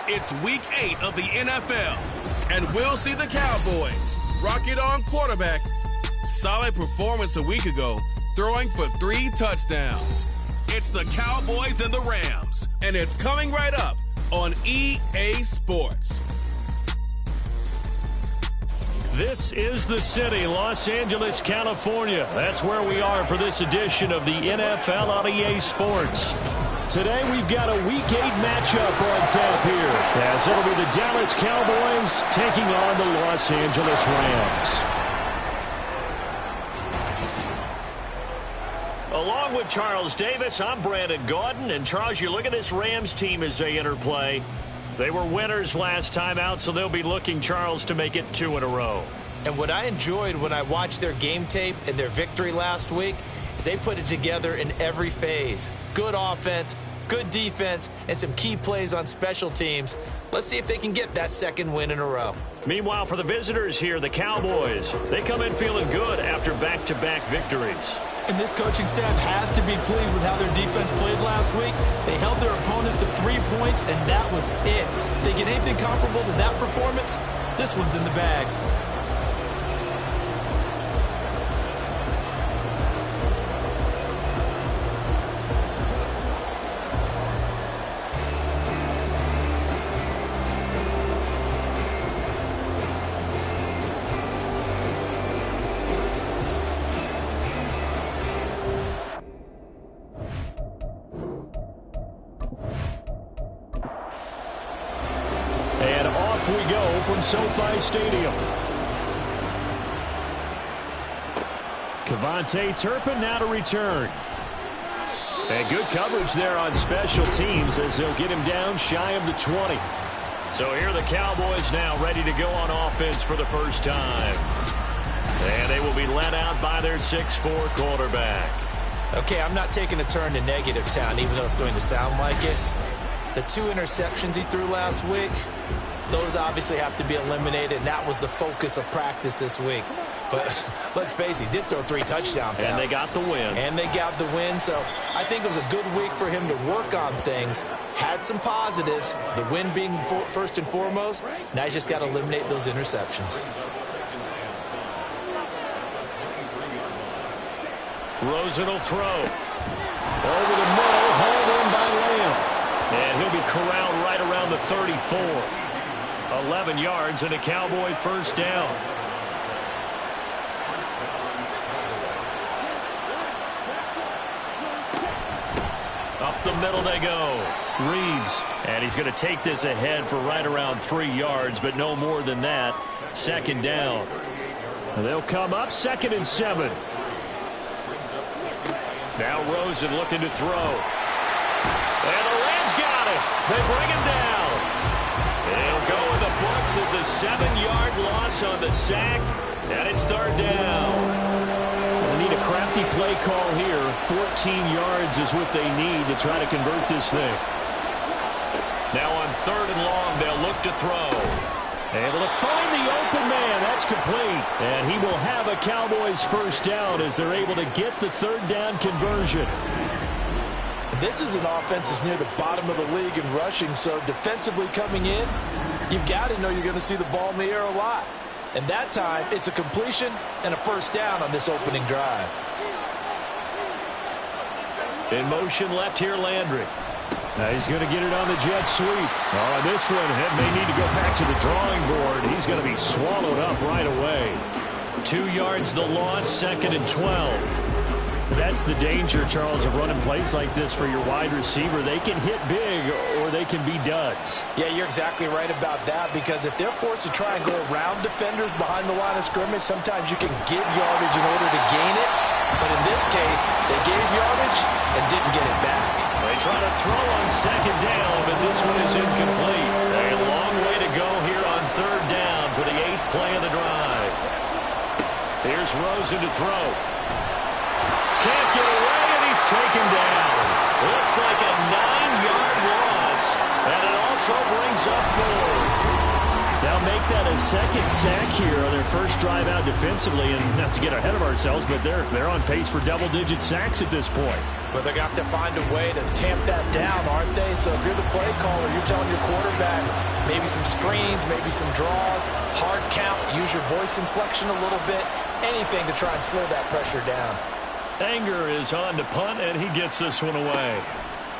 It's week 8 of the NFL, and we'll see the Cowboys rock it on quarterback. Solid performance a week ago, throwing for 3 touchdowns. It's the Cowboys and the Rams, and it's coming right up on EA Sports. This is the city, Los Angeles, California. That's where we are for this edition of the NFL on EA Sports. Today we've got a Week 8 matchup on tap here, as it'll be the Dallas Cowboys taking on the Los Angeles Rams. Along with Charles Davis, I'm Brandon Gaudin. And Charles, you look at this Rams team as they enter play. They were winners last time out, so they'll be looking, Charles, to make it 2 in a row. And what I enjoyed when I watched their game tape and their victory last week is they put it together in every phase. Good offense, good defense, and some key plays on special teams. Let's see if they can get that 2nd win in a row. Meanwhile, for the visitors here, the Cowboys, they come in feeling good after back-to-back victories. And this coaching staff has to be pleased with how their defense played last week. They held their opponents to 3 points, and that was it. If they get anything comparable to that performance, this one's in the bag. And off we go from SoFi Stadium. Kevontae Turpin now to return. And good coverage there on special teams as they'll get him down shy of the 20. So here are the Cowboys now ready to go on offense for the first time. And they will be led out by their 6'4" quarterback. Okay, I'm not taking a turn to negative town, even though it's going to sound like it. The 2 interceptions he threw last week, those obviously have to be eliminated, and that was the focus of practice this week. But let's face it, he did throw 3 touchdown passes. And they got the win. And they got the win, so I think it was a good week for him to work on things. Had some positives, the win being first and foremost. Now he's just got to eliminate those interceptions. Rosen will throw. Over the middle, hauled in by Lamb. And he'll be corralled right around the 34. 11 yards and a Cowboy first down. Up the middle they go. Reeves. And he's going to take this ahead for right around 3 yards, but no more than that. 2nd down. They'll come up 2nd and 7. Now Rosen looking to throw. And the Rams got it. They bring him down. He'll go in the books as a 7-yard loss on the sack. And it's 3rd down. They need a crafty play call here. 14 yards is what they need to try to convert this thing. Now on 3rd and long, they'll look to throw. Able to find the open man. That's complete. And he will have a Cowboys first down as they're able to get the 3rd down conversion. This is an offense that's near the bottom of the league in rushing, so defensively coming in, you've got to know you're going to see the ball in the air a lot. And that time, it's a completion and a first down on this opening drive. In motion left here, Landry. Now he's going to get it on the jet sweep. Oh, this one may need to go back to the drawing board. He's going to be swallowed up right away. 2 yards the loss, 2nd and 12. That's the danger, Charles, of running plays like this for your wide receiver. They can hit big or they can be duds. Yeah, you're exactly right about that, because if they're forced to try and go around defenders behind the line of scrimmage, sometimes you can give yardage in order to gain it. But in this case, they gave yardage and didn't get it back. They try to throw on 2nd down, but this one is incomplete. A long way to go here on 3rd down for the 8th play of the drive. Here's Rosen to throw. Can't get away, and he's taken down. Looks like a 9-yard loss, and it also brings up 4. They'll make that a second sack here on their first drive out defensively, and not to get ahead of ourselves, but they're on pace for double-digit sacks at this point. But they're going to have to find a way to tamp that down, aren't they? So if you're the play caller, you're telling your quarterback maybe some screens, maybe some draws, hard count, use your voice inflection a little bit, anything to try and slow that pressure down. Anger is on to punt, and he gets this one away.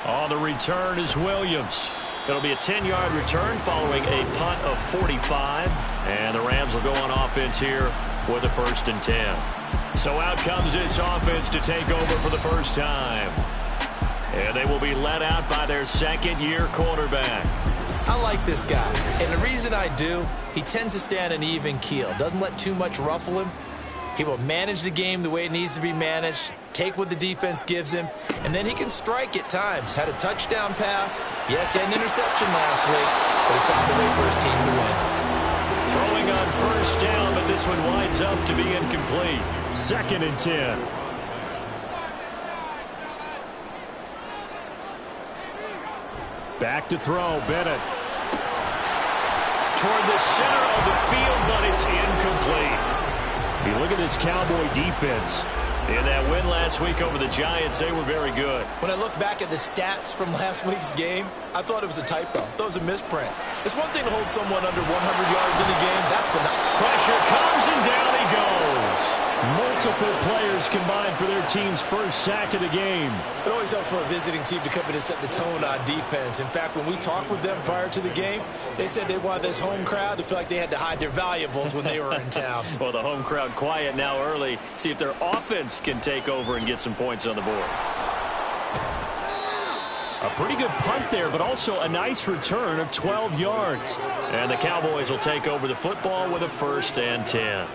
On the return is Williams. It'll be a 10-yard return following a punt of 45. And the Rams will go on offense here with a 1st and 10. So out comes this offense to take over for the first time. And they will be led out by their second-year quarterback. I like this guy. And the reason I do, he tends to stay on an even keel. Doesn't let too much ruffle him. He will manage the game the way it needs to be managed, take what the defense gives him, and then he can strike at times. Had a touchdown pass. Yes, he had an interception last week, but he found a way for his team to win. Throwing on 1st down, but this one winds up to be incomplete. 2nd and 10. Back to throw, Bennett. Toward the center of the field, but it's incomplete. You look at this Cowboy defense. In that win last week over the Giants, they were very good. When I look back at the stats from last week's game, I thought it was a typo. I thought it was a misprint. It's one thing to hold someone under 100 yards in a game. That's phenomenal. Pressure comes, and down he goes. Multiple players combined for their team's first sack of the game. It always helps for a visiting team to come in and set the tone on defense. In fact, when we talked with them prior to the game, they said they wanted this home crowd to feel like they had to hide their valuables when they were in town. Well, the home crowd quiet now early. See if their offense can take over and get some points on the board. A pretty good punt there, but also a nice return of 12 yards. And the Cowboys will take over the football with a 1st and 10.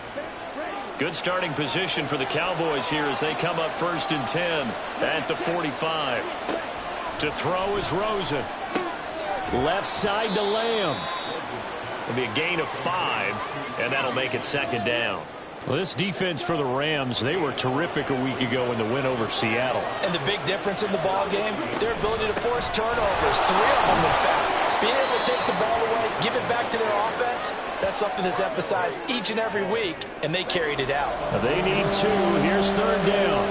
Good starting position for the Cowboys here as they come up 1st and 10 at the 45. To throw is Rosen. Left side to Lamb. It'll be a gain of 5, and that'll make it 2nd down. Well, this defense for the Rams, they were terrific a week ago in the win over Seattle. And the big difference in the ball game, their ability to force turnovers, 3 of them in fact. Being able to take the ball away, give it back to their offense, that's something that's emphasized each and every week, and they carried it out. Now they need 2. Here's 3rd down.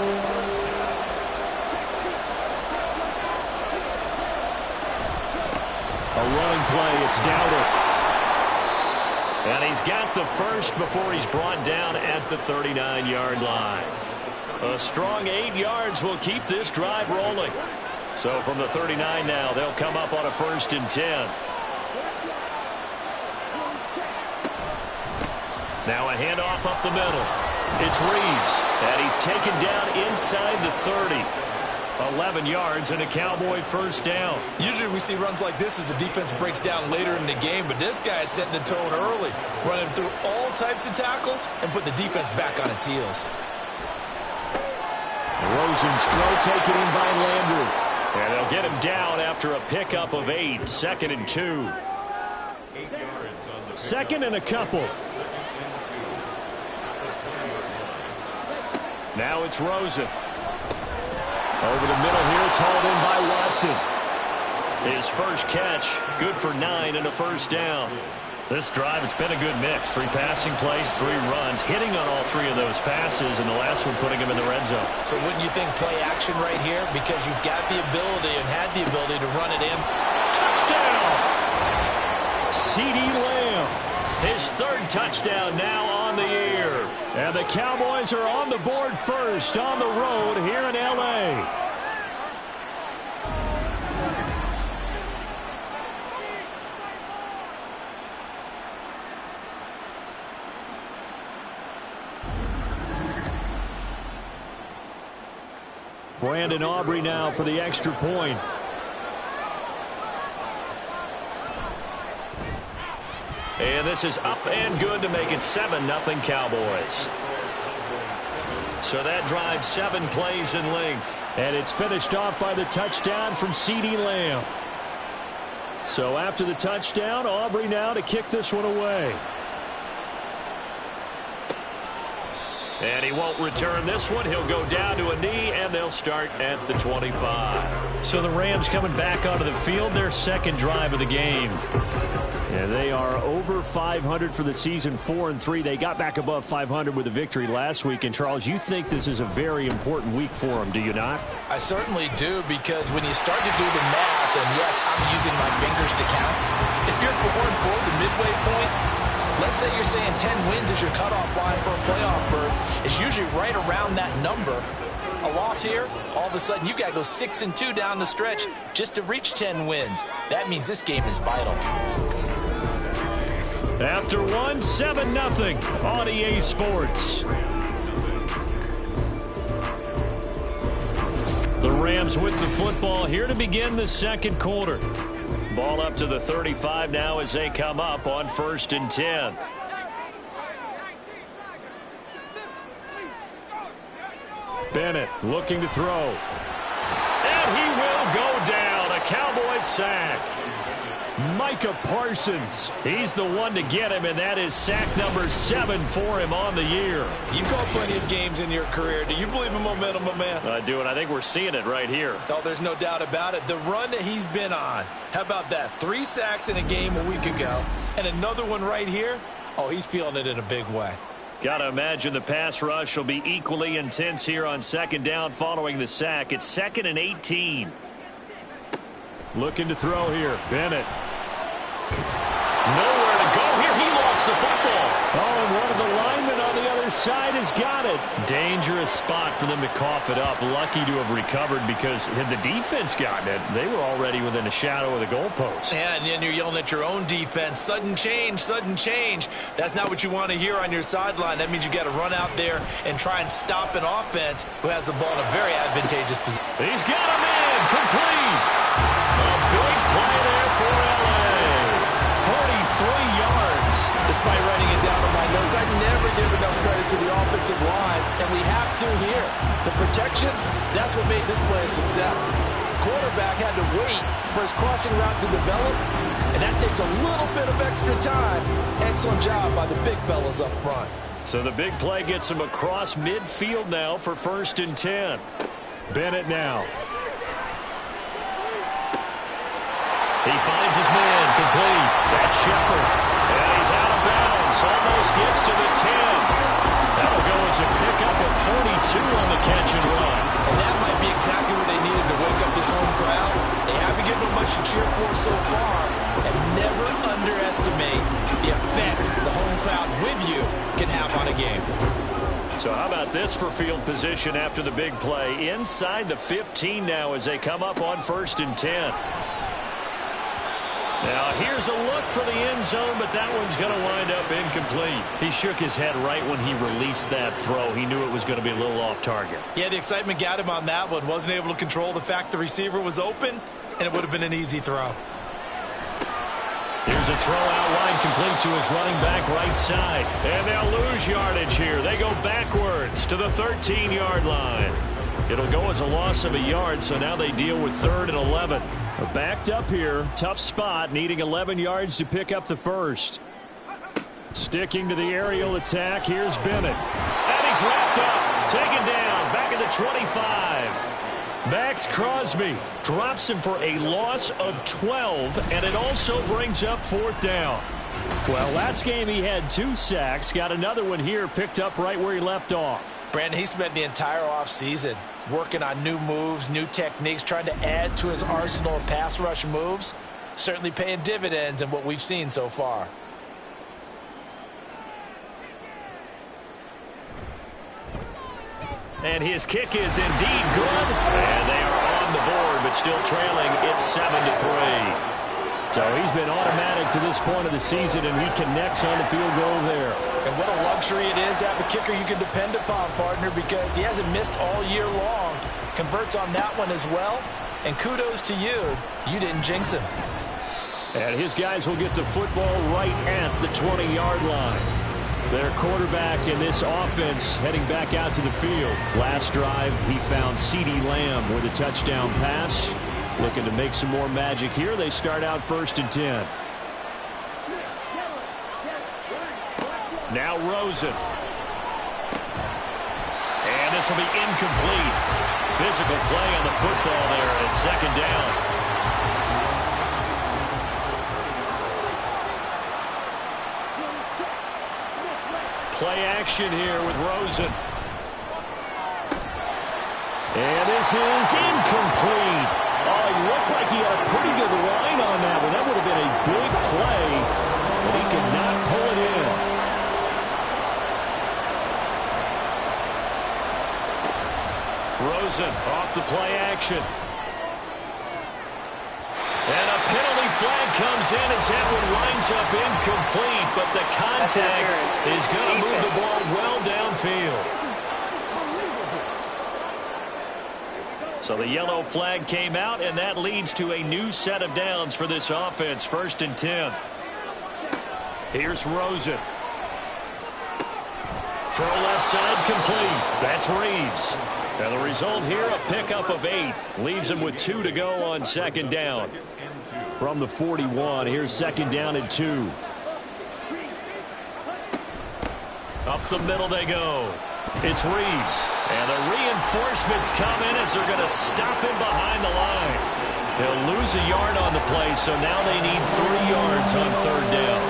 A running play. It's Dowdle. And he's got the first before he's brought down at the 39-yard line. A strong 8 yards will keep this drive rolling. So from the 39 now, they'll come up on a 1st and 10. Now a handoff up the middle. It's Reeves, and he's taken down inside the 30. 11 yards and a Cowboy 1st down. Usually we see runs like this as the defense breaks down later in the game, but this guy is setting the tone early, running through all types of tackles and put the defense back on its heels. Rosen's throw taken in by Landry. And they'll get him down after a pickup of 8. 2nd and 2. 2nd and a couple. Now it's Rosen. Over the middle here, it's hauled in by Watson. His first catch, good for 9 and a 1st down. This drive, it's been a good mix. 3 passing plays, 3 runs, hitting on all 3 of those passes, and the last one putting him in the red zone. So wouldn't you think play action right here? Because you've got the ability and had the ability to run it in. Touchdown! CeeDee Lamb. His 3rd touchdown now on the year. And the Cowboys are on the board first on the road here in L.A. Brandon Aubrey now for the extra point. And this is up and good to make it 7-0 Cowboys. So that drives 7 plays in length. And it's finished off by the touchdown from CeeDee Lamb. So after the touchdown, Aubrey now to kick this one away. And he won't return this one. He'll go down to a knee, and they'll start at the 25. So the Rams coming back onto the field, their second drive of the game. And they are over 500 for the season, 4-3. They got back above 500 with a victory last week. And, Charles, you think this is a very important week for them, do you not? I certainly do, because when you start to do the math, and yes, I'm using my fingers to count, if you're 4-4, the midway point, let's say you're saying 10 wins is your cutoff line for a playoff berth, it's usually right around that number. A loss here, all of a sudden you've got to go 6-2 down the stretch just to reach 10 wins. That means this game is vital. After one, 7-0 on EA Sports. The Rams with the football here to begin the second quarter. Ball up to the 35 now as they come up on 1st and 10. Bennett looking to throw. And he will go down. A Cowboys sack. Micah Parsons. He's the one to get him, and that is sack number 7 for him on the year. You've called plenty of games in your career. Do you believe in momentum, my man? I do, and I think we're seeing it right here. Oh, there's no doubt about it. The run that he's been on. How about that? 3 sacks in a game a week ago, and another one right here. Oh, he's feeling it in a big way. Got to imagine the pass rush will be equally intense here on 2nd down following the sack. It's 2nd and 18. Looking to throw here. Bennett. Nowhere to go here. He lost the football. Oh, and one of the linemen on the other side has got it. Dangerous spot for them to cough it up. Lucky to have recovered, because had the defense gotten it, they were already within a shadow of the goalpost. Yeah, and then you're yelling at your own defense. Sudden change, sudden change. That's not what you want to hear on your sideline. That means you got to run out there and try and stop an offense who has the ball in a very advantageous position. He's got him in. Complete. A big play there for LA. 43 yards. Despite writing it down on my notes, I never give enough credit to the offensive line, and we have to here. The protection, that's what made this play a success. Quarterback had to wait for his crossing route to develop, and that takes a little bit of extra time. Excellent job by the big fellas up front. So the big play gets him across midfield now for 1st and 10. Bennett now. He finds his man, complete. That's Shepard. And he's out of bounds. Almost gets to the 10. That'll go as a pickup of 42 on the catch and run. And that might be exactly what they needed to wake up this home crowd. They haven't given them much to cheer for so far. And never underestimate the effect the home crowd with you can have on a game. So how about this for field position after the big play? Inside the 15 now as they come up on 1st and 10. Now, here's a look for the end zone, but that one's going to wind up incomplete. He shook his head right when he released that throw. He knew it was going to be a little off target. Yeah, the excitement got him on that one. Wasn't able to control the fact the receiver was open, and it would have been an easy throw. Here's a throw out line complete to his running back right side. And they'll lose yardage here. They go backwards to the 13-yard line. It'll go as a loss of a yard, so now they deal with 3rd and 11. They're backed up here. Tough spot, needing 11 yards to pick up the first. Sticking to the aerial attack, here's Bennett. And he's wrapped up, taken down, back at the 25. Max Crosby drops him for a loss of 12, and it also brings up 4th down. Well, last game he had 2 sacks, got another one here, picked up right where he left off. Brandon, he spent the entire offseason working on new moves, new techniques, trying to add to his arsenal of pass rush moves. Certainly paying dividends in what we've seen so far. And his kick is indeed good. And they are on the board, but still trailing. It's 7-3. So he's been automatic to this point of the season, and he connects on the field goal there. And what a luxury it is to have a kicker you can depend upon, partner, because he hasn't missed all year long. Converts on that one as well. And kudos to you. You didn't jinx him. And his guys will get the football right at the 20-yard line. Their quarterback in this offense heading back out to the field. Last drive, he found CeeDee Lamb with a touchdown pass. Looking to make some more magic here. They start out 1st and 10. Now Rosen. this will be incomplete. Physical play on the football there at second down. Play action here with Rosen. And this is incomplete. Oh, he looked like he had a pretty good line on that one. That would have been a big play, but he could not pull it in. Rosen off the play action. And a penalty flag comes in as that one winds up incomplete, but the contact is going to move the ball well downfield. So the yellow flag came out, and that leads to a new set of downs for this offense. 1st and 10. Here's Rosen. Throw left side complete. That's Reeves. And the result here, a pickup of 8. Leaves him with 2 to go on 2nd down. From the 41, here's 2nd down and 2. Up the middle they go. It's Reeves. And the reinforcements come in as they're going to stop him behind the line. They'll lose a yard on the play, so now they need 3 yards on 3rd down.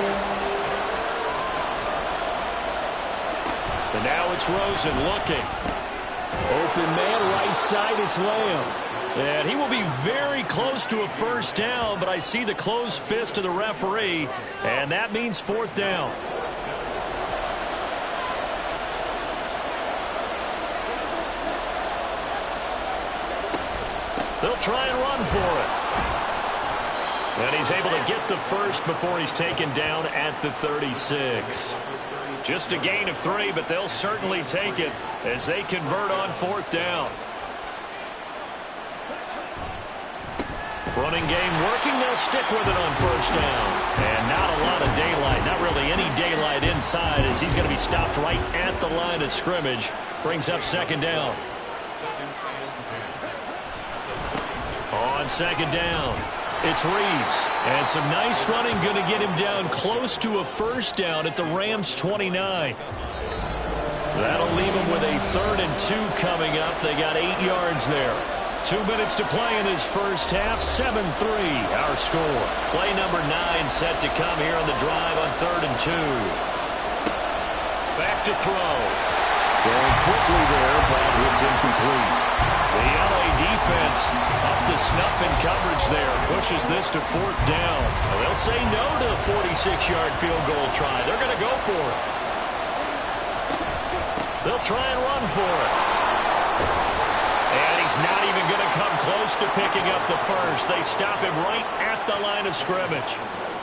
And now it's Rosen looking. Open man, right side, it's Lamb. And he will be very close to a 1st down, but I see the closed fist of the referee, and that means 4th down. They'll try and run for it. And he's able to get the first before he's taken down at the 36. Just a gain of 3, but they'll certainly take it as they convert on 4th down. Running game working. They'll stick with it on 1st down. And not a lot of daylight. Not really any daylight inside as he's going to be stopped right at the line of scrimmage. Brings up 2nd down. On 2nd down, it's Reeves. And some nice running going to get him down close to a 1st down at the Rams' 29. That'll leave him with a 3rd and 2 coming up. They got 8 yards there. 2 minutes to play in this first half. 7-3 our score. Play number 9 set to come here on the drive on 3rd and 2. Back to throw. Going quickly there, but it's incomplete. The LA defense up to snuff in coverage there. Pushes this to 4th down. They'll say no to the 46-yard field goal try. They're going to go for it. They'll try and run for it. And he's not even going to come close to picking up the first. They stop him right at the line of scrimmage.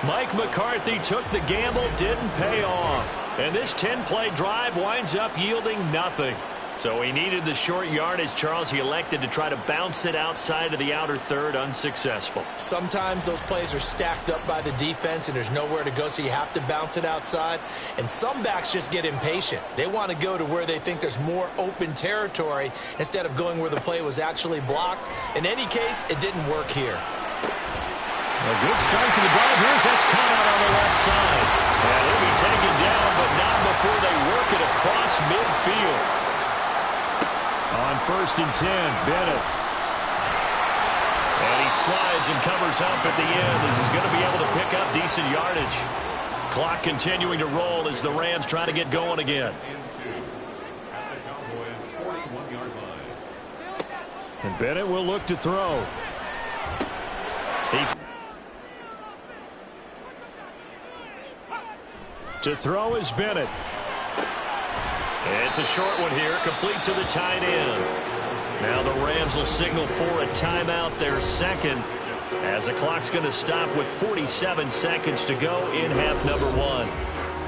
Mike McCarthy took the gamble, didn't pay off. And this 10-play drive winds up yielding nothing. So he needed the short yardage, Charles. He elected to try to bounce it outside of the outer third, unsuccessful. Sometimes those plays are stacked up by the defense and there's nowhere to go, so you have to bounce it outside. And some backs just get impatient. They want to go to where they think there's more open territory instead of going where the play was actually blocked. In any case, it didn't work here. A good start to the drive. Here's that's caught out on the left side. And he'll be taken down, but not before they work it across midfield. On 1st and 10, Bennett. And he slides and covers up at the end as he's going to be able to pick up decent yardage. Clock continuing to roll as the Rams try to get going again. And Bennett will look to throw. To throw is Bennett. It's a short one here, complete to the tight end. Now the Rams will signal for a timeout, their second, as the clock's going to stop with 47 seconds to go in half number 1.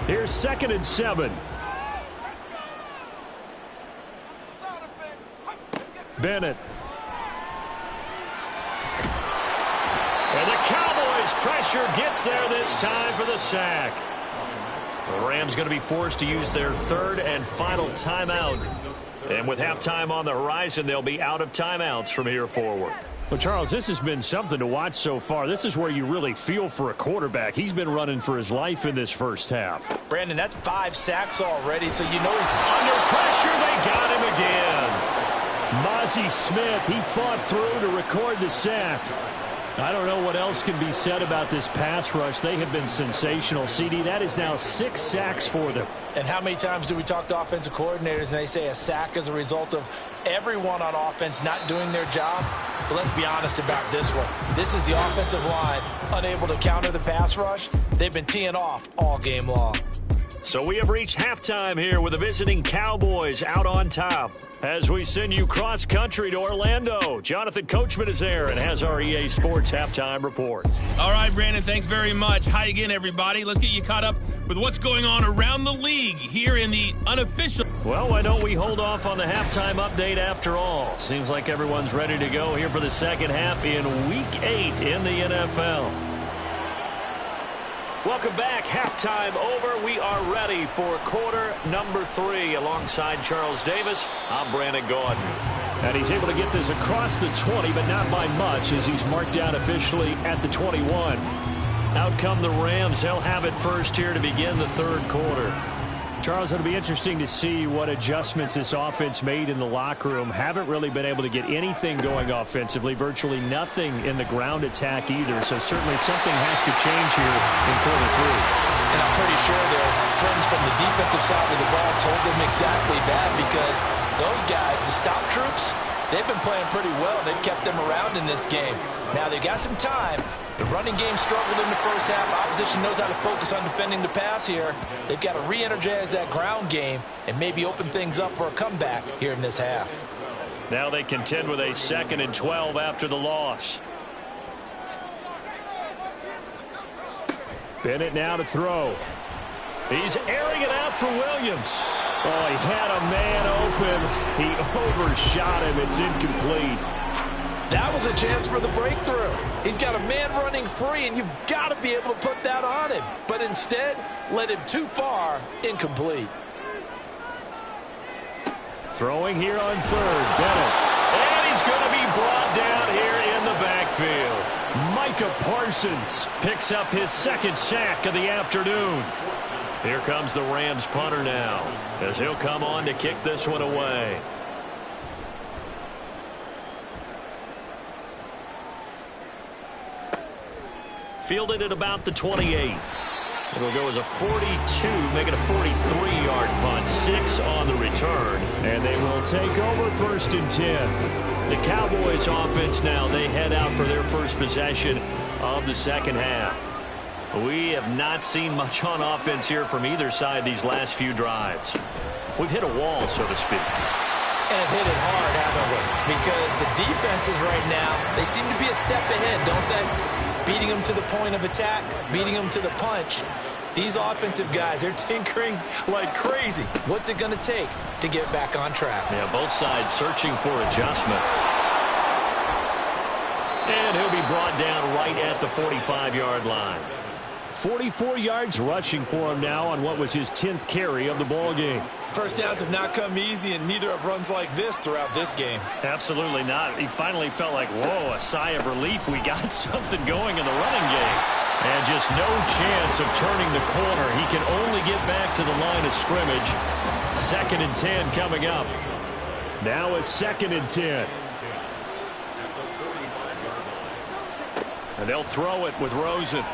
Here's 2nd and 7. Bennett. And the Cowboys pressure gets there this time for the sack. The Rams going to be forced to use their 3rd and final timeout. And with halftime on the horizon, they'll be out of timeouts from here forward. Well, Charles, this has been something to watch so far. This is where you really feel for a quarterback. He's been running for his life in this first half. Brandon, that's 5 sacks already, so you know he's under pressure. They got him again. Ozzie Smith, he fought through to record the sack. I don't know what else can be said about this pass rush. They have been sensational, CD. That is now 6 sacks for them. And how many times do we talk to offensive coordinators and they say a sack is a result of everyone on offense not doing their job? But let's be honest about this one. This is the offensive line unable to counter the pass rush. They've been teeing off all game long. So we have reached halftime here with the visiting Cowboys out on top. As we send you cross-country to Orlando, Jonathan Coachman is there and has our EA Sports halftime report. All right, Brandon, thanks very much. Hi again, everybody. Let's get you caught up with what's going on around the league here in the unofficial. Well, why don't we hold off on the halftime update after all? Seems like everyone's ready to go here for the second half in Week 8 in the NFL. Welcome back. Halftime over. We are ready for quarter number 3. Alongside Charles Davis, I'm Brandon Gordon. And he's able to get this across the 20, but not by much, as he's marked down officially at the 21. Out come the Rams. They'll have it first here to begin the third quarter. Charles, it'll be interesting to see what adjustments this offense made in the locker room. Haven't really been able to get anything going offensively, virtually nothing in the ground attack either. So certainly something has to change here in quarter 3. And I'm pretty sure their friends from the defensive side of the ball told them exactly that, because those guys, the stop troops, they've been playing pretty well. They've kept them around in this game. Now they've got some time. The running game struggled in the first half. Opposition knows how to focus on defending the pass here. They've got to re-energize that ground game and maybe open things up for a comeback here in this half. Now they contend with a 2nd and 12 after the loss. Bennett now to throw. He's airing it out for Williams. Oh, he had a man open. He overshot him. It's incomplete. That was a chance for the breakthrough. He's got a man running free, and you've got to be able to put that on him. But instead, led him too far, incomplete. Throwing here on third, Bennett. And he's going to be brought down here in the backfield. Micah Parsons picks up his 2nd sack of the afternoon. Here comes the Rams punter now, as he'll come on to kick this one away. Fielded at about the 28. It'll go as a 42, make it a 43-yard punt. 6 on the return. And they will take over 1st and 10. The Cowboys offense now, they head out for their first possession of the second half. We have not seen much on offense here from either side these last few drives. We've hit a wall, so to speak. And have hit it hard, haven't we? Because the defenses right now, they seem to be a step ahead, don't they? Beating them to the point of attack, beating them to the punch. These offensive guys, they're tinkering like crazy. What's it going to take to get back on track? Yeah, both sides searching for adjustments. And he'll be brought down right at the 45-yard line. 44 yards rushing for him now on what was his 10th carry of the ball game. First downs have not come easy, and neither have runs like this throughout this game. Absolutely not. He finally felt like, whoa, a sigh of relief. We got something going in the running game. And just no chance of turning the corner. He can only get back to the line of scrimmage. 2nd and 10 coming up. Now a 2nd and 10. And they'll throw it with Rosen.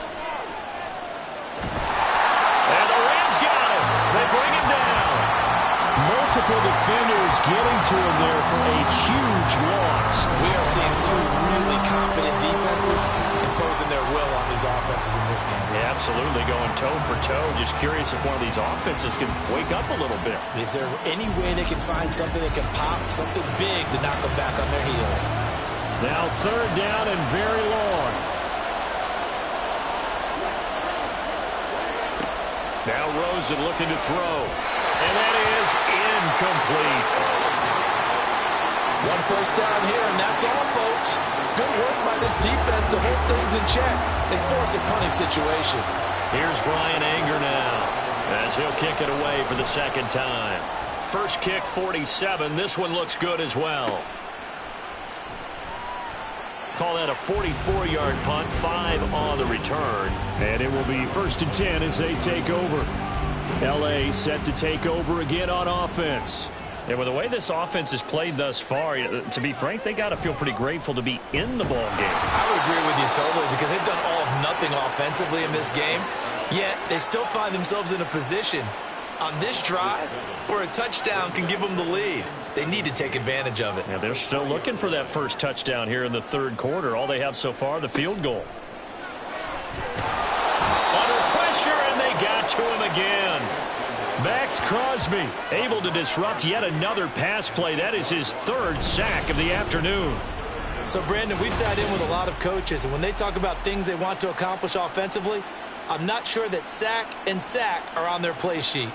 And the Rams got him. They bring him down. Multiple defenders getting to him there for a huge loss. We are seeing 2 really confident defenses imposing their will on these offenses in this game. Yeah, absolutely, going toe for toe. Just curious if one of these offenses can wake up a little bit. Is there any way they can find something that can pop, something big to knock them back on their heels? Now 3rd down and very long. Now Rosen looking to throw. And that is incomplete. 1 first down here, and that's all, folks. Good work by this defense to hold things in check and force a punting situation. Here's Brian Anger now, as he'll kick it away for the 2nd time. First kick, 47. This one looks good as well. Call that a 44-yard punt, 5 on the return. And it will be 1st and 10 as they take over. L.A. set to take over again on offense. And with the way this offense has played thus far, to be frank, they got to feel pretty grateful to be in the ball game. I would agree with you totally because they've done all of nothing offensively in this game, yet they still find themselves in a position on this drive where a touchdown can give them the lead. They need to take advantage of it. Yeah, they're still looking for that first touchdown here in the third quarter. All they have so far, the field goal. Under pressure, and they got to him again. Max Crosby able to disrupt yet another pass play. That is his third sack of the afternoon. So, Brandon, we sat in with a lot of coaches, and when they talk about things they want to accomplish offensively, I'm not sure that sack and sack are on their play sheet.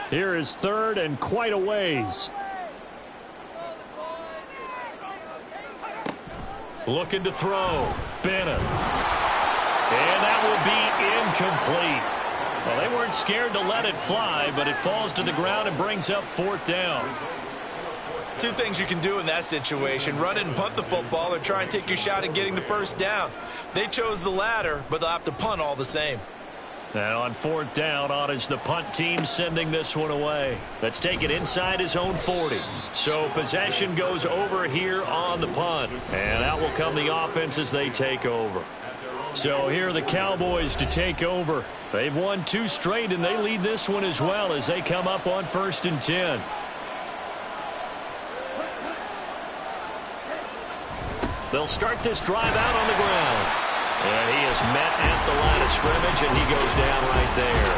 Here is third and quite a ways. Looking to throw. Bennett. And that will be incomplete. Well, they weren't scared to let it fly, but it falls to the ground and brings up fourth down. Two things you can do in that situation: run it and punt the football, or try and take your shot at getting the first down. They chose the latter, but they'll have to punt all the same. And on fourth down, on is the punt team sending this one away. Let's take it inside his own 40. So possession goes over here on the punt. And out will come the offense as they take over. So here are the Cowboys to take over. They've won 2 straight, and they lead this one as well as they come up on 1st and 10. They'll start this drive out on the ground. And he is met at the line of scrimmage, and he goes down right there.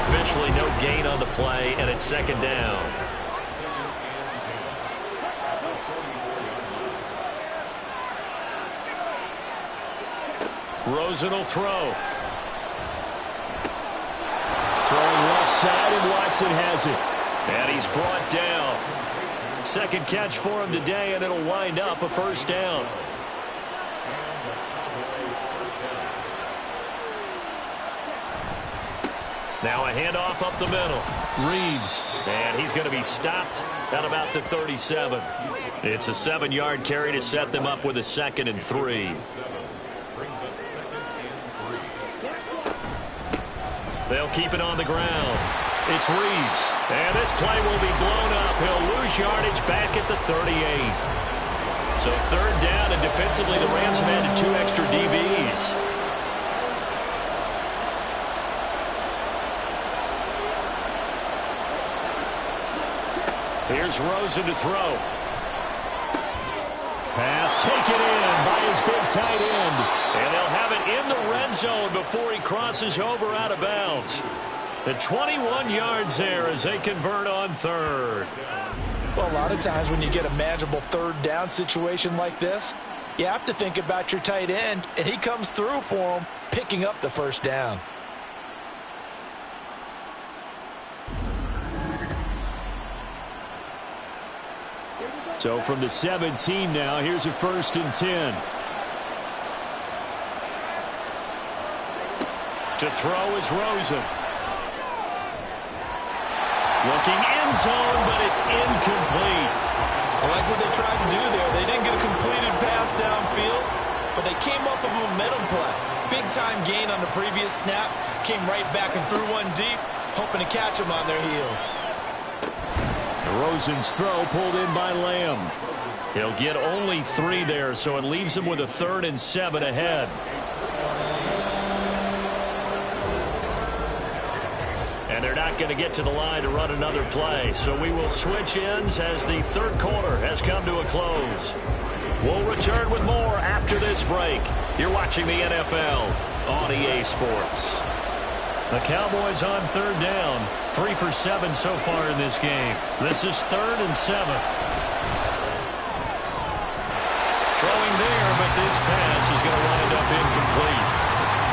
Officially no gain on the play, and it's second down. Rosen will throw. Throwing left side, and Watson has it. And he's brought down. Second catch for him today, and it'll wind up a first down. Now a handoff up the middle. Reeves. And he's going to be stopped at about the 37. It's a 7-yard carry to set them up with a 2nd and 3. They'll keep it on the ground. It's Reeves. And this play will be blown up. He'll lose yardage back at the 38. So third down, and defensively the Rams have added 2 extra DBs. Here's Rosen to throw. Pass taken in by his big tight end. And they'll have it in the red zone before he crosses over out of bounds. The 21 yards there as they convert on third. Well, a lot of times when you get a manageable third down situation like this, you have to think about your tight end, and he comes through for him, picking up the first down. So from the 17 now, here's a 1st and 10. To throw is Rosen. Looking end zone, but it's incomplete. I like what they tried to do there. They didn't get a completed pass downfield, but they came up with a momentum play. Big-time gain on the previous snap. Came right back and threw one deep, hoping to catch them on their heels. Rosen's throw pulled in by Lamb. He'll get only 3 there, so it leaves him with a 3rd and 7 ahead. And they're not going to get to the line to run another play, so we will switch ends as the third quarter has come to a close. We'll return with more after this break. You're watching the NFL on EA Sports. The Cowboys on third down. 3 for 7 so far in this game. This is 3rd and 7. Throwing there, but this pass is going to wind up incomplete.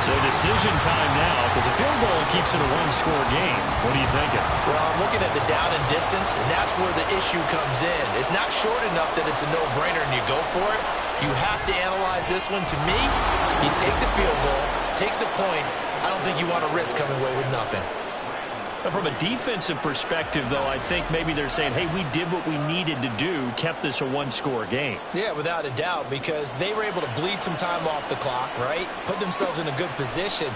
So decision time now, because a field goal keeps it a 1-score game. What are you thinking? Well, I'm looking at the down and distance, and that's where the issue comes in. It's not short enough that it's a no-brainer and you go for it. You have to analyze this one. To me, you take the field goal, take the points. I don't think you want to risk coming away with nothing. From a defensive perspective, though, I think maybe they're saying, hey, we did what we needed to do, kept this a 1-score game. Yeah, without a doubt, because they were able to bleed some time off the clock, right? Put themselves in a good position.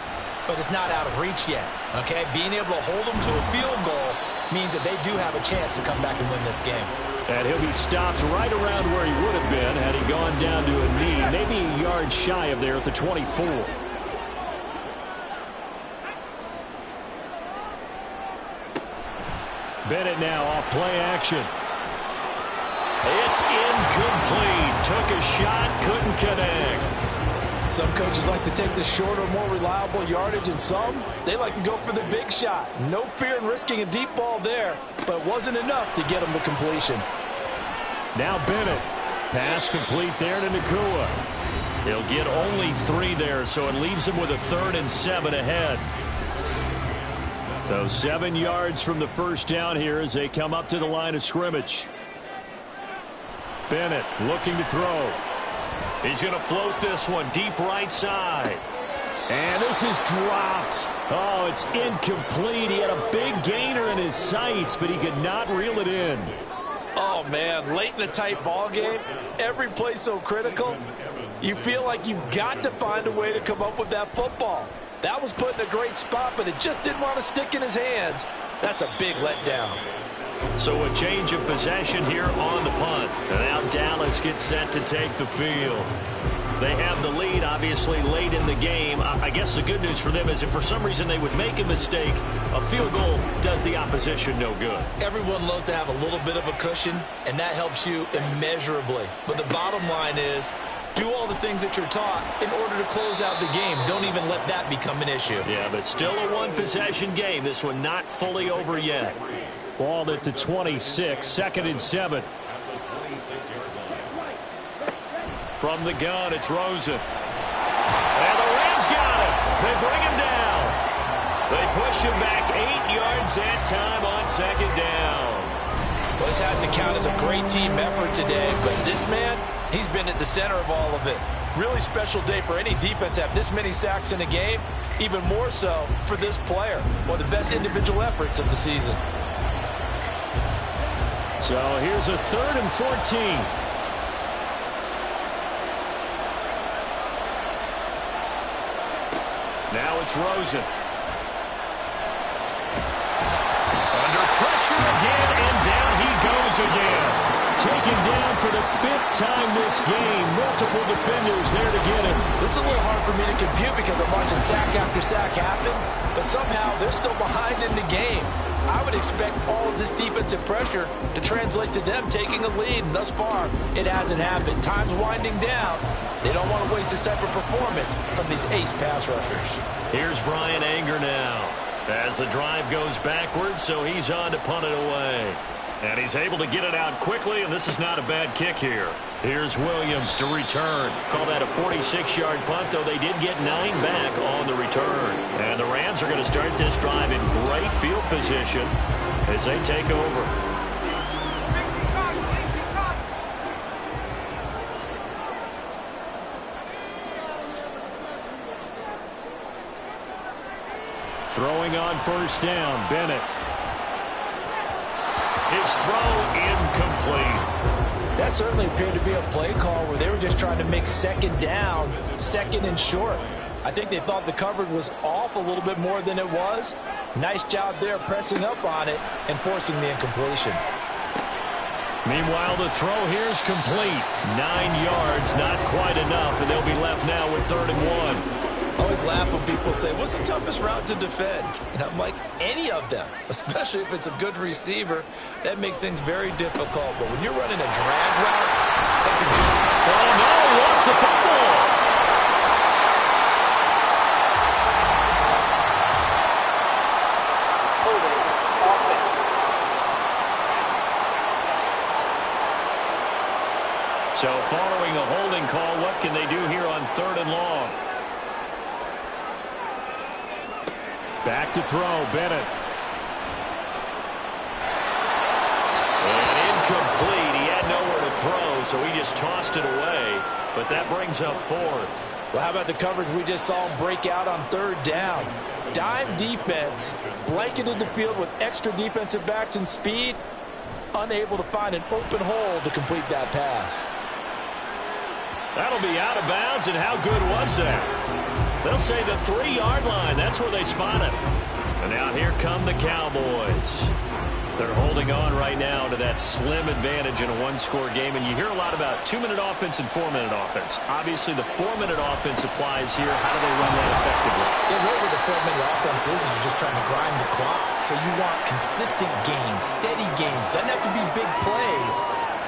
but it's not out of reach yet, okay? Being able to hold them to a field goal means that they do have a chance to come back and win this game. And he'll be stopped right around where he would have been had he gone down to a knee, maybe a yard shy of there at the 24. Bennett now off play action. It's incomplete. Took a shot, couldn't connect. Some coaches like to take the shorter, more reliable yardage, and some, they like to go for the big shot. No fear in risking a deep ball there, but it wasn't enough to get him the completion. Now Bennett. Pass complete there to Nakua. He'll get only 3 there, so it leaves him with a 3rd and 7 ahead. So 7 yards from the first down here as they come up to the line of scrimmage. Bennett looking to throw. He's going to float this one deep right side. And this is dropped. Oh, it's incomplete. He had a big gainer in his sights, but he could not reel it in. Oh, man, late in the tight ball game, every play so critical, you feel like you've got to find a way to come up with that football. That was put in a great spot, but it just didn't want to stick in his hands. That's a big letdown. So a change of possession here on the punt. And now Dallas gets set to take the field. They have the lead, obviously, late in the game. I guess the good news for them is if for some reason they would make a mistake, a field goal does the opposition no good. Everyone loves to have a little bit of a cushion, and that helps you immeasurably. But the bottom line is, do all the things that you're taught in order to close out the game. Don't even let that become an issue. Yeah, but still a one-possession game. This one not fully over yet. Ball at the 26, 2nd and 7. From the gun, it's Rosen. And the Rams got him. They bring him down. They push him back 8 yards that time on 2nd down. Well, this has to count as a great team effort today, but this man, he's been at the center of all of it. Really special day for any defense to have this many sacks in a game, even more so for this player. One of the best individual efforts of the season. So here's a 3rd and 14. Now it's Rosen. Under pressure again, and down he goes again. Taken down for the 5th time this game. Multiple defenders there to get him. This is a little hard for me to compute because I'm watching sack after sack happen, but somehow they're still behind in the game. I would expect all of this defensive pressure to translate to them taking a lead, and thus far, it hasn't happened. Time's winding down. They don't want to waste this type of performance from these ace pass rushers. Here's Brian Anger now as the drive goes backwards, so he's on to punt it away. And he's able to get it out quickly, and this is not a bad kick here. Here's Williams to return. Call that a 46-yard punt, though they did get 9 back on the return. And the Rams are going to start this drive in great field position as they take over. Throwing on 1st down, Bennett. His throw incomplete. That certainly appeared to be a play call where they were just trying to make 2nd down, 2nd and short. I think they thought the coverage was off a little bit more than it was. Nice job there pressing up on it and forcing the incompletion. Meanwhile, the throw here is complete. 9 yards, not quite enough, and they'll be left now with 3rd and 1. I always laugh when people say, what's the toughest route to defend? And I'm like, any of them, especially if it's a good receiver. That makes things very difficult. But when you're running a drag route, something... Oh, no, he lost the football. So following a holding call, what can they do here on 3rd and long? Back to throw, Bennett. And incomplete. He had nowhere to throw, so he just tossed it away. But that brings up 4th. Well, how about the coverage we just saw him break out on 3rd down? Dime defense, blanketed the field with extra defensive backs and speed, unable to find an open hole to complete that pass. That'll be out of bounds, and how good was that? They'll say the 3-yard line. That's where they spot him. And now here come the Cowboys. They're holding on right now to that slim advantage in a one-score game. And you hear a lot about 2-minute offense and 4-minute offense. Obviously, the 4-minute offense applies here. How do they run that effectively? Yeah, really what the 4-minute offense is you're just trying to grind the clock. So you want consistent gains, steady gains. Doesn't have to be big plays,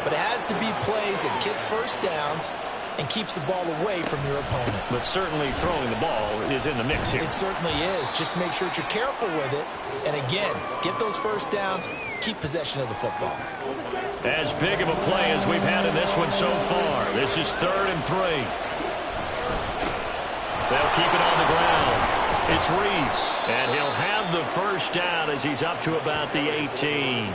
but it has to be plays that gets first downs and keeps the ball away from your opponent. But certainly throwing the ball is in the mix here. It certainly is. Just make sure that you're careful with it. And again, get those first downs, keep possession of the football. As big of a play as we've had in this one so far. This is 3rd and 3. They'll keep it on the ground. It's Reeves, and he'll have the first down as he's up to about the 18.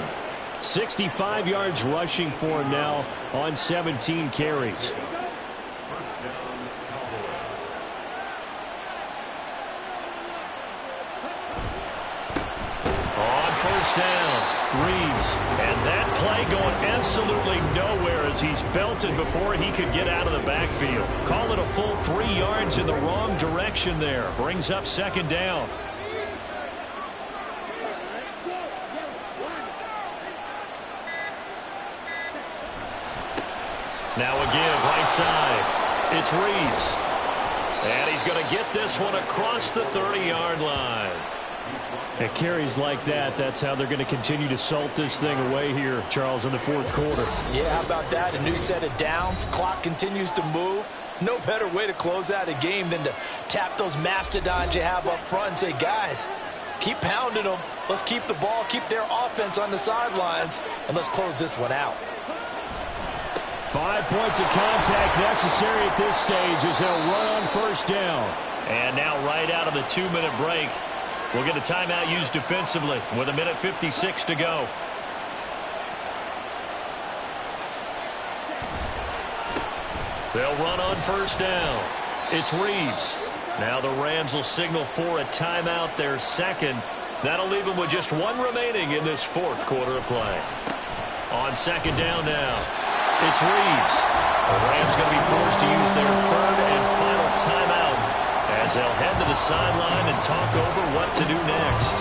65 yards rushing for him now on 17 carries. First down, Reeves. And that play going absolutely nowhere as he's belted before he could get out of the backfield. Call it a full 3 yards in the wrong direction there. Brings up 2nd down. Now a give right side. It's Reeves. And he's going to get this one across the 30-yard line. At carries like that, that's how they're going to continue to salt this thing away here, Charles, in the 4th quarter. Yeah, how about that? A new set of downs. Clock continues to move. No better way to close out a game than to tap those mastodons you have up front and say, guys, keep pounding them. Let's keep the ball, keep their offense on the sidelines, and let's close this one out. 5 points of contact necessary at this stage as they'll run on first down. And now right out of the 2-minute break, we'll get a timeout used defensively with 1:56 to go. They'll run on first down. It's Reeves. Now the Rams will signal for a timeout, their 2nd. That'll leave them with just 1 remaining in this 4th quarter of play. On 2nd down now, it's Reeves. The Rams going to be forced to use their 3rd and final timeout as they'll head to the sideline and talk over what to do next.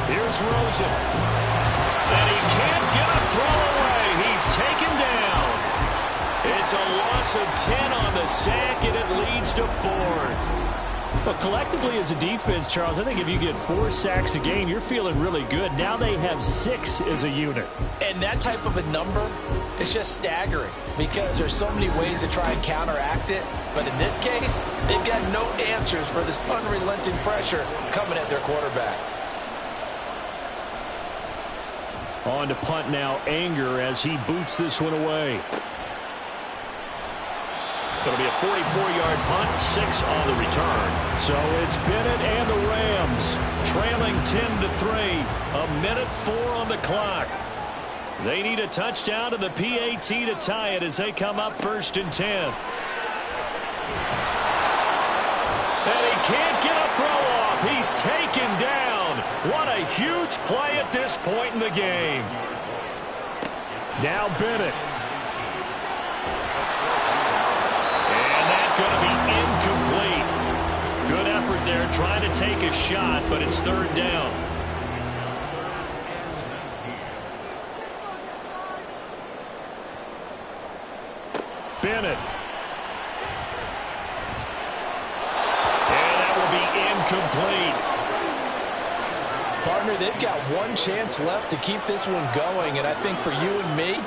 Here's Rosen. And he can't get a throw away. He's taken down. It's a loss of 10 on the sack, and it leads to 4th. But collectively as a defense, Charles, I think if you get 4 sacks a game, you're feeling really good. Now they have 6 as a unit. And that type of a number is just staggering because there's so many ways to try and counteract it. But in this case, they've got no answers for this unrelenting pressure coming at their quarterback. On to punt now, Anger, as he boots this one away. It'll be a 44-yard punt, 6 on the return. So it's Bennett and the Rams trailing 10-3. 1:04 on the clock. They need a touchdown to the PAT to tie it as they come up 1st and 10. And he can't get a throw off. He's taken down. What a huge play at this point in the game. Now Bennett. Going to be incomplete. Good effort there trying to take a shot, but it's 3rd down. Bennett. And that will be incomplete. Partner, they've got 1 chance left to keep this one going, and I think for you and me,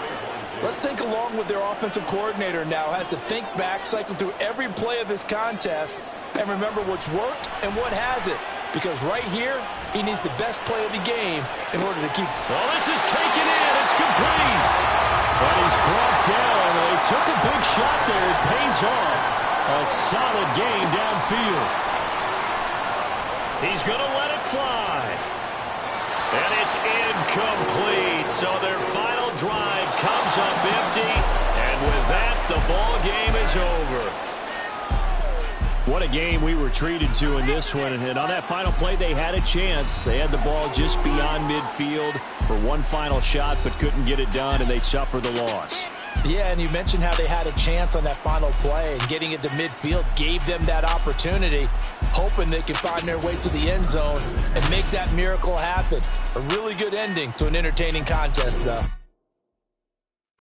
let's think along with their offensive coordinator now. Has to think back, cycle through every play of this contest, and remember what's worked and what hasn't. Because right here, he needs the best play of the game in order to keep. Well, this is taken in. It's complete. But he's brought down. They took a big shot there. It pays off. A solid gain downfield. He's going to let it fly. And it's incomplete. So their final drive comes up empty. And with that, the ball game is over. What a game we were treated to in this one. And on that final play, they had a chance. They had the ball just beyond midfield for one final shot, but couldn't get it done, and they suffer the loss. Yeah, and you mentioned how they had a chance on that final play, and getting it to midfield gave them that opportunity. hoping they can find their way to the end zone and make that miracle happen. A really good ending to an entertaining contest, though.